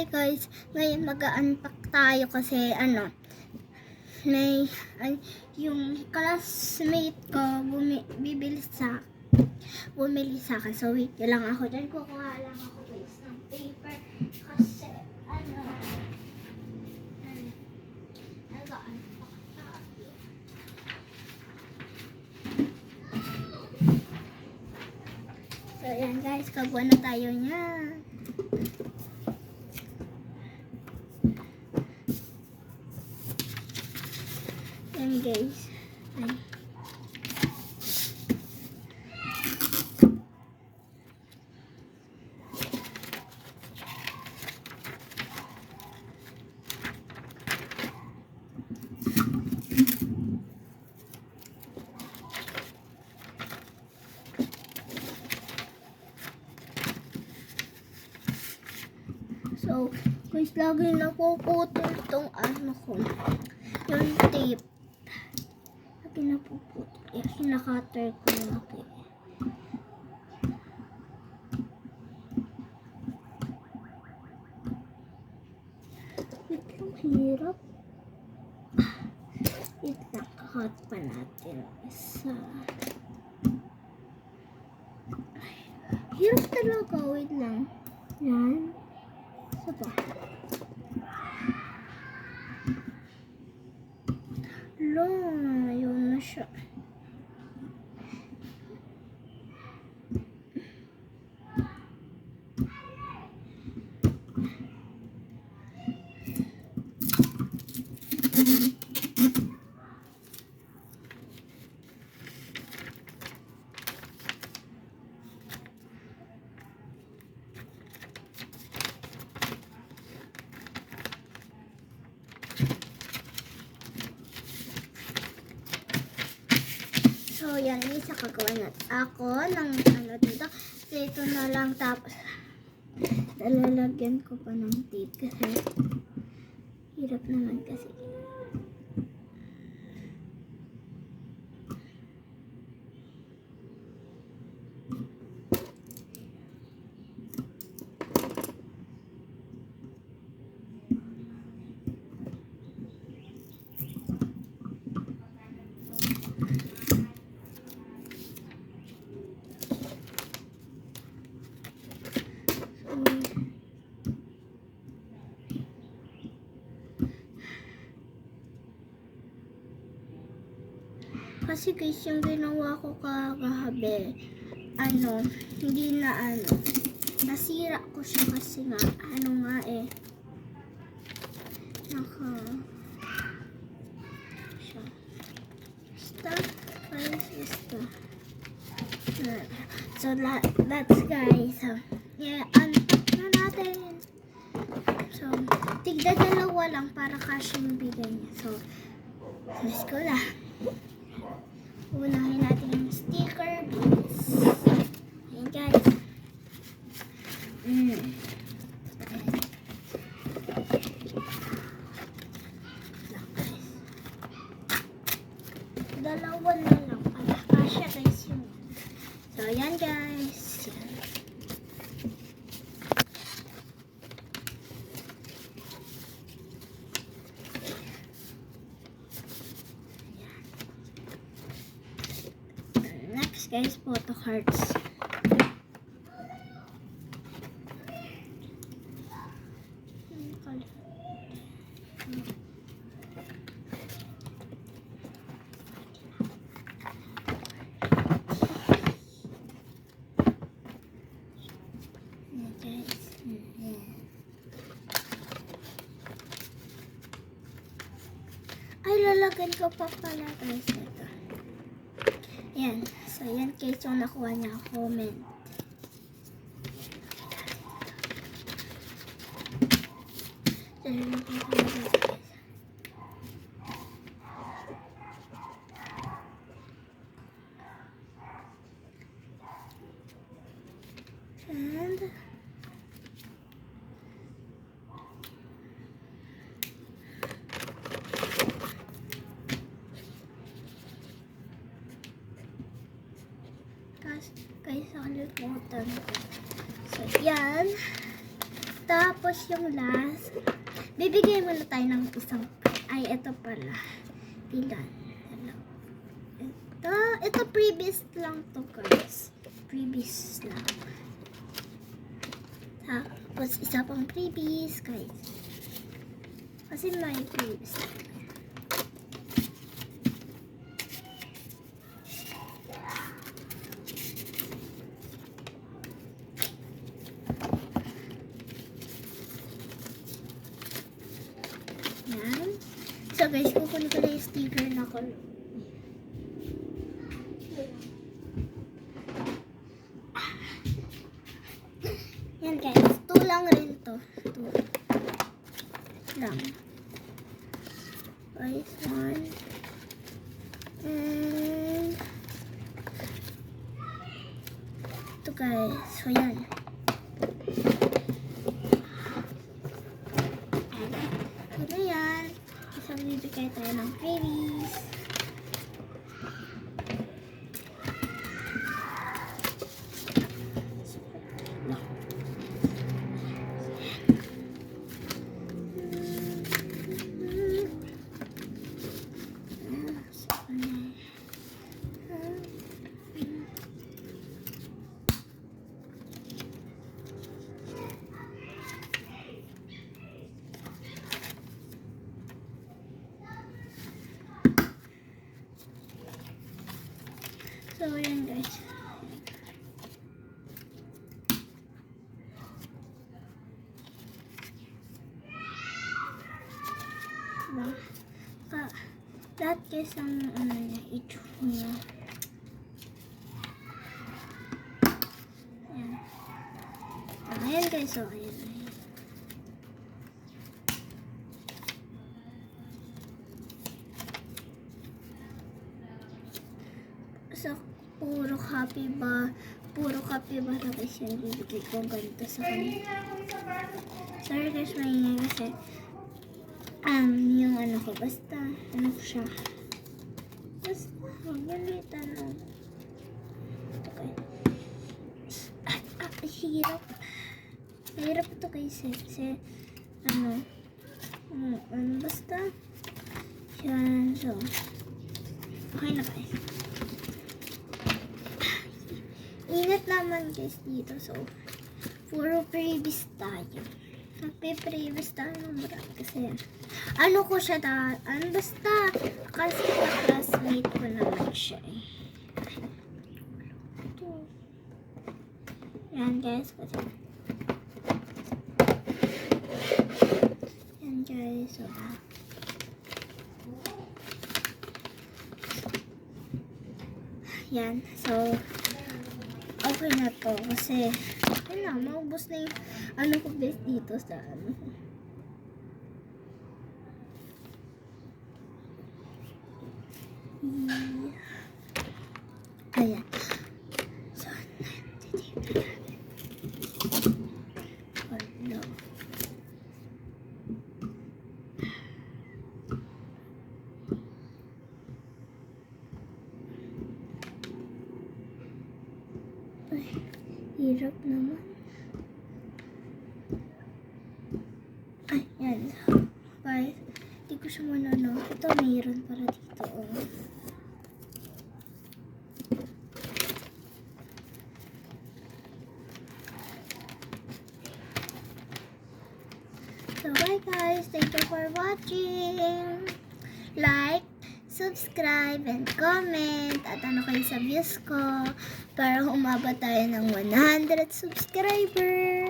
Hi guys, ngayon mag-unpack tayo kasi may yung classmate ko bumili sa akin. So wait lang ako dyan, kukuha lang ako guys ng paper kasi nag-unpack tayo. So yan guys, kagawa na tayo niya. Yan guys. Ay. So, guys, lagi napuputol tong ko. Yung tape. Lagi napuputol. Kinakater ko lagi. Wait lang, hirap. Wait lang, kakat pa natin. Isa. Ay, hirap talaga. Wait lang. Yan. Isa pa. Yun na siya. So, yan, isa kagawa na ako ng dito. So, ito na lang, tapos lalagyan ko pa ng tape kasi hirap naman kasi. Kasi guys, yung ginawa ko kagabi, hindi na nasira ko siya kasi nga, siya. Basta, so, that's guys, yeah, unpack na natin. So, tigda dalawa lang para kasya yung bigay niya. So, let's go na. Unahin natin yung sticker bits. Ayan guys. Dalawa na lang para kasya guys yung. So ayan guys. Next guys, photo cards. Ay, lalagyan ko pa pala guys ito. Yan. So, yan guys yung nakuha niya comment. And guys, nakalimutan ko. So, yan. Tapos yung last, bibigay muna tayo ng isang, ay, ito pala. Ilan? Ito previous lang to guys. Previous lang. Tapos isa pang previous guys. Kasi may previous. Yan. So guys, kukunin ko na yung sticker na ko. Yan guys, 2 lang rin to. 2 lang. Guys, 1. And ito guys, so yan. Ito yan. Isang bibigay tayo ng freebies. So, yan guys. Lahat guys ang ano niya, ito niya. Ayan. Ayan guys, so ayan. So, puro copy ba na guys yung bibigay ko ganito sa kanila. Sorry guys, maingay kasi yung ano ko, basta ano ko siya. Basta, ganito lang. Okay. Hirap. Mahirap ito guys kasi basta yan, so okay na guys. Ingat naman guys dito, so puro previous tayo. Magpe-previous tayo ng marami kasi ano ko siya basta kasi classmate ko naman siya eh. Yan guys, kasi yan guys, so yan, so okay na to kasi wala, maubos na yung ano ko guys dito sa ano. Ayan. So, hello. Ay, hirap naman. Ay, yan. Guys, hindi ko siya muna, no. Ito, mayroon para dito, oh. So, bye guys. Thank you for watching. Like, subscribe, and comment. At ano kayo sa views ko para umabot tayo ng 100 subscribers.